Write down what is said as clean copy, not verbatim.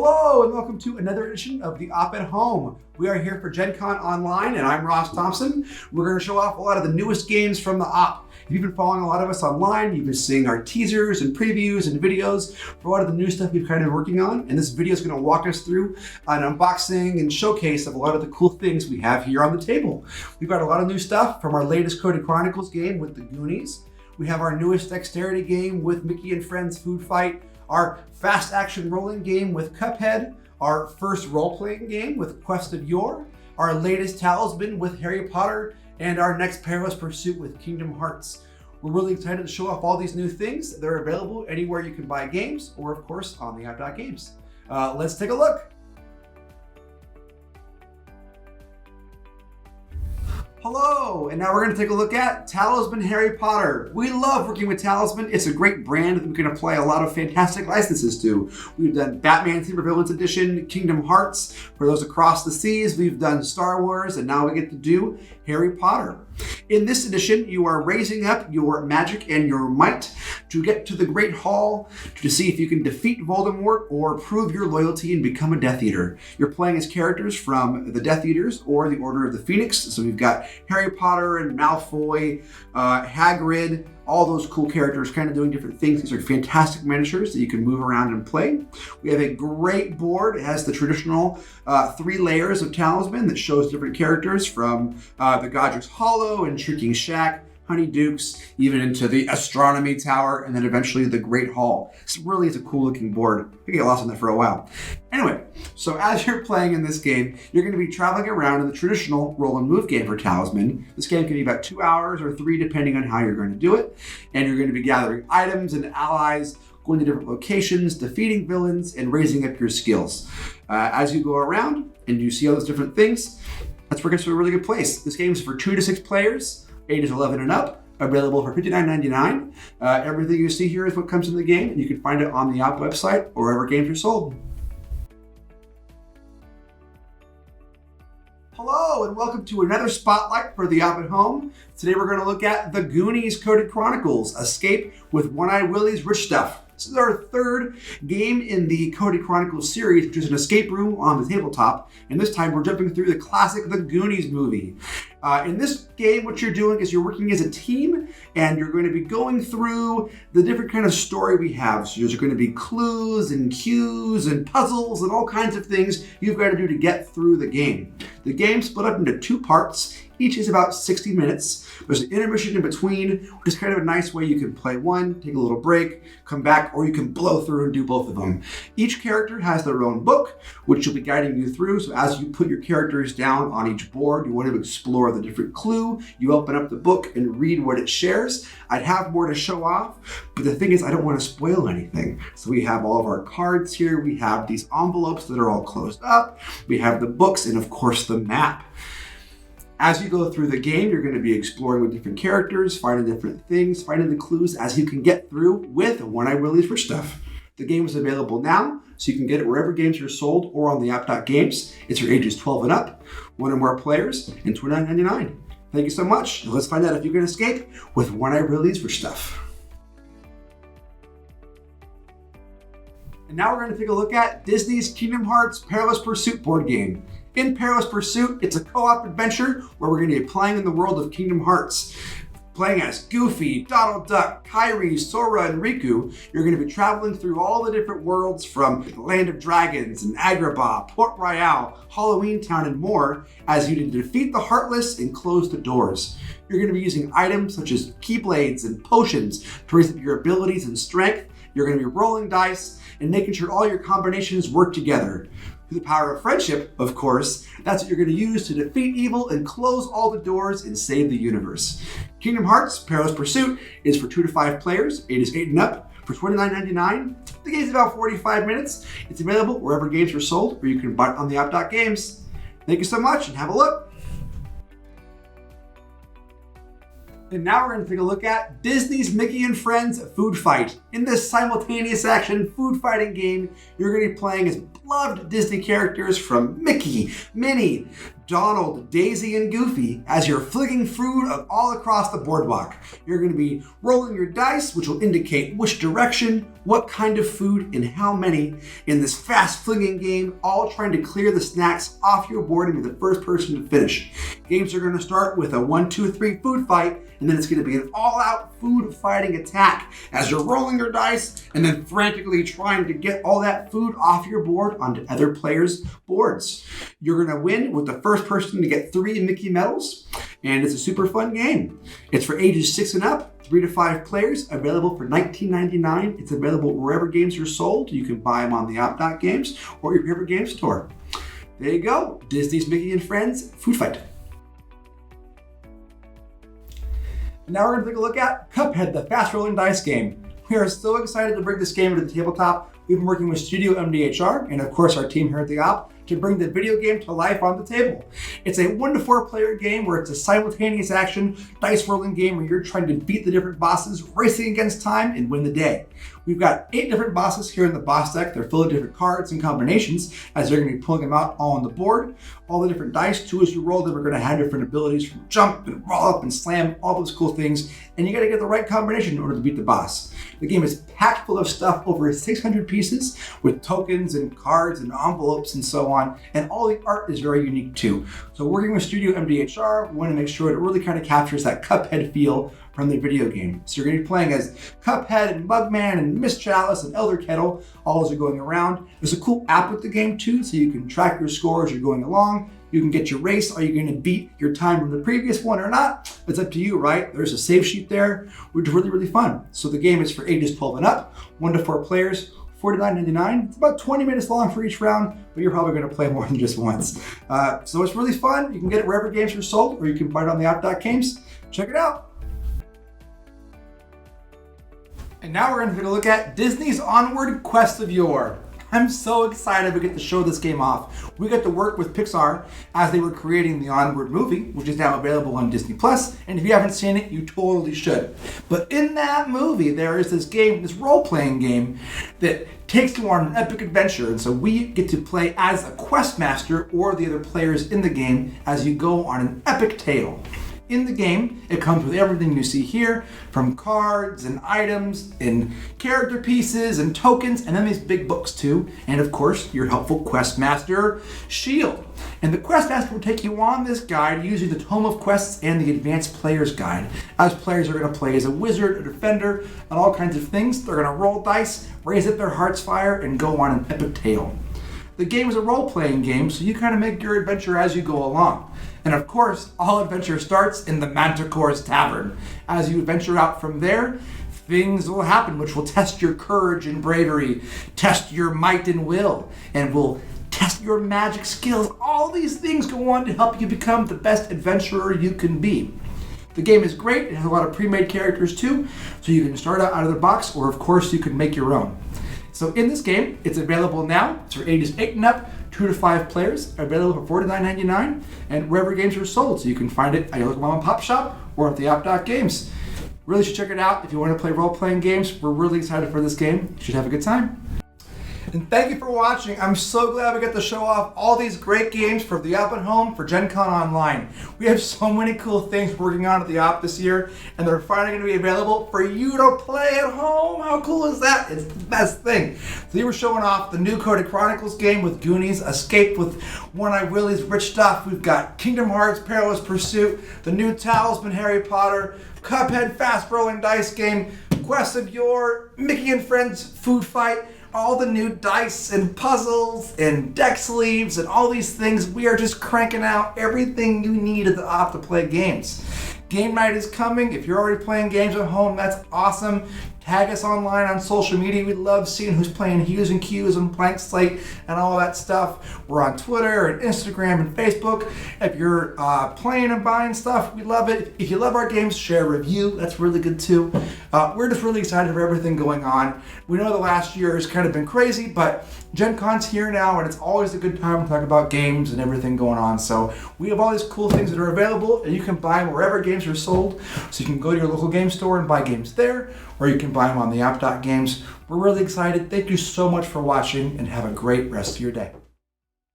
Hello and welcome to another edition of the Op at Home. We are here for Gen Con Online and I'm Ross Thompson. We're going to show off a lot of the newest games from the Op. If you've been following a lot of us online, you've been seeing our teasers and previews and videos for a lot of the new stuff we've kind of been working on. And this video is going to walk us through an unboxing and showcase of a lot of the cool things we have here on the table. We've got a lot of new stuff from our latest Coded Chronicles game with the Goonies. We have our newest dexterity game with Mickey and Friends Food Fight, our fast action rolling game with Cuphead, our first role-playing game with Quest of Yore, our latest Talisman with Harry Potter, and our next Perilous pursuit with Kingdom Hearts. We're really excited to show off all these new things. They're available anywhere you can buy games, or of course on the app.games. Let's take a look. Hello, and now we're going to take a look at Talisman Harry Potter. We love working with Talisman. It's a great brand that we can apply a lot of fantastic licenses to. We've done Batman Supervillains Edition, Kingdom Hearts, for those across the seas. We've done Star Wars, and now we get to do Harry Potter. In this edition, you are raising up your magic and your might to get to the Great Hall to see if you can defeat Voldemort or prove your loyalty and become a Death Eater. You're playing as characters from the Death Eaters or the Order of the Phoenix. So we've got Harry Potter and Malfoy, Hagrid, all those cool characters kind of doing different things. These are fantastic miniatures that you can move around and play. We have a great board. It has the traditional 3 layers of Talisman that shows different characters from the Godric's Hollow and Shrieking Shack, Honeydukes, even into the Astronomy Tower, and then eventually the Great Hall. This really is a cool looking board. I get lost in that for a while. Anyway, so as you're playing in this game, you're going to be traveling around in the traditional roll and move game for Talisman. This game can be about 2 hours or 3 depending on how you're going to do it. And you're going to be gathering items and allies, going to different locations, defeating villains, and raising up your skills. As you go around and you see all those different things, that's where it gets to a really good place. This game is for 2 to 6 players, ages 11 and up, available for $59.99. Everything you see here is what comes in the game, and you can find it on the Op website or wherever games are sold. Hello, and welcome to another spotlight for the Op at Home. Today we're going to look at the Goonies Coded Chronicles, Escape with One-Eyed Willie's Rich Stuff. This is our 3rd game in the Coded Chronicles series, which is an escape room on the tabletop. And this time we're jumping through the classic The Goonies movie. In this game, what you're doing is you're working as a team and you're going to be going through the different kind of story we have. So there's going to be clues and cues and puzzles and all kinds of things you've got to do to get through the game. The game's split up into 2 parts. Each is about 60 minutes. There's an intermission in between, which is kind of a nice way you can play one, take a little break, come back, or you can blow through and do both of them. Each character has their own book, which will be guiding you through. So as you put your characters down on each board, you want to explore the different clue. You open up the book and read what it shares. I'd have more to show off, but the thing is I don't want to spoil anything. So we have all of our cards here. We have these envelopes that are all closed up. We have the books and of course the map. As you go through the game, you're going to be exploring with different characters, finding different things, finding the clues as you can get through with One-Eyed Willie's Rich Stuff. The game is available now, so you can get it wherever games are sold or on the app.games. It's for ages 12 and up, 1 or more players, and $29.99. Thank you so much. Let's find out if you can escape with One-Eyed Willie's Rich Stuff. And now we're going to take a look at Disney's Kingdom Hearts Perilous Pursuit board game. In Perilous Pursuit, it's a co-op adventure where we're going to be playing in the world of Kingdom Hearts. Playing as Goofy, Donald Duck, Kairi, Sora, and Riku, you're going to be traveling through all the different worlds from the Land of Dragons and Agrabah, Port Royale, Halloween Town, and more as you defeat the Heartless and close the doors. You're going to be using items such as Keyblades and potions to raise up your abilities and strength. You're going to be rolling dice and making sure all your combinations work together. Through the power of friendship, of course, that's what you're going to use to defeat evil and close all the doors and save the universe. Kingdom Hearts Perilous Pursuit is for 2 to 5 players, ages 8 and up, for $29.99. The game's about 45 minutes. It's available wherever games are sold, or you can buy it on the app.games. Thank you so much and have a look. And now we're going to take a look at Disney's Mickey and Friends Food Fight. In this simultaneous action food fighting game, you're going to be playing as beloved Disney characters from Mickey, Minnie, Donald, Daisy, and Goofy as you're flicking food all across the boardwalk. You're going to be rolling your dice, which will indicate which direction, what kind of food, and how many in this fast flinging game, all trying to clear the snacks off your board and be the first person to finish. Games are going to start with a 1, 2, 3 food fight, and then it's going to be an all-out food fighting attack as you're rolling your dice and then frantically trying to get all that food off your board onto other players' boards. You're going to win with the first person to get 3 Mickey medals, and it's a super fun game. It's for ages 6 and up, 3 to 5 players, available for $19.99. It's available wherever games are sold. You can buy them on the Games or your favorite game store. There you go, Disney's Mickey and Friends Food Fight. Now we're going to take a look at Cuphead, the fast-rolling dice game. We are so excited to bring this game to the tabletop. We've been working with Studio MDHR and, of course, our team here at the Op to bring the video game to life on the table. It's a 1 to 4 player game where it's a simultaneous action dice rolling game where you're trying to beat the different bosses, racing against time, and win the day. We've got 8 different bosses here in the boss deck. They're full of different cards and combinations as you're going to be pulling them out all on the board. All the different dice, too, as you roll them are going to have different abilities from jump and roll up and slam, all those cool things. And you got to get the right combination in order to beat the boss. The game is packed full of stuff, over 600 pieces with tokens and cards and envelopes and so on. And all the art is very unique too. So working with Studio MDHR, we want to make sure it really kind of captures that Cuphead feel from the video game. So you're going to be playing as Cuphead and Mugman and Miss Chalice and Elder Kettle, all as you're going around. There's a cool app with the game too, so you can track your score as you're going along. You can get your race. Are you going to beat your time from the previous one or not? It's up to you, right? There's a save sheet there, which is really, really fun. So the game is for ages 12 and up, 1 to 4 players, $49.99. It's about 20 minutes long for each round, but you're probably going to play more than just once. So it's really fun. You can get it wherever games are sold, or you can buy it on the Games. Check it out. And now we're going to take a look at Disney's Onward, Quest of Yore. I'm so excited we get to show this game off. We got to work with Pixar as they were creating the Onward movie, which is now available on Disney+. And if you haven't seen it, you totally should. But in that movie, there is this game, this role-playing game that takes you on an epic adventure. And so we get to play as a quest master or the other players in the game as you go on an epic tale. In the game, it comes with everything you see here, from cards and items and character pieces and tokens, and then these big books too, and of course, your helpful quest master, Shield. And the quest master will take you on this guide using the Tome of Quests and the Advanced Player's Guide, as players are going to play as a wizard, a defender, and all kinds of things. They're going to roll dice, raise up their heart's fire, and go on an epic tale. The game is a role-playing game, so you kind of make your adventure as you go along. And of course, all adventure starts in the Manticore's Tavern. As you venture out from there, things will happen which will test your courage and bravery, test your might and will, and will test your magic skills. All these things go on to help you become the best adventurer you can be. The game is great. It has a lot of pre-made characters too, so you can start out of the box, or of course you can make your own. So in this game, it's available now. It's for ages 8 and up, 2 to 5 players, available for $49.99, and wherever games are sold. So you can find it at your local mom and pop shop or at the Games. Really should check it out if you want to play role-playing games. We're really excited for this game. You should have a good time. And thank you for watching. I'm so glad we got to show off all these great games for the Op at Home for Gen Con Online. We have so many cool things working on at the Op this year, and they're finally going to be available for you to play at home. How cool is that? It's the best thing. So we were showing off the new Chronicles game with Goonies, Escape with One-Eye Willie's Rich Stuff. We've got Kingdom Hearts, Perilous Pursuit, the new Talisman, Harry Potter, Cuphead, fast-rolling dice game, Quest of Yore, Mickey and Friends Food Fight, all the new dice and puzzles and deck sleeves and all these things. We are just cranking out everything you need at the Op to play games. Game night is coming. If you're already playing games at home, that's awesome. Tag us online on social media. We love seeing who's playing Hues and Cues and Blank Slate and all that stuff. We're on Twitter and Instagram and Facebook. If you're playing and buying stuff, we love it. If you love our games, share a review. That's really good too. We're just really excited for everything going on. We know the last year has kind of been crazy, but Gen Con's here now, and it's always a good time to talk about games and everything going on. So we have all these cool things that are available, and you can buy them wherever games are sold. So you can go to your local game store and buy games there, or you can buy them on the Games. We're really excited. Thank you so much for watching, and have a great rest of your day.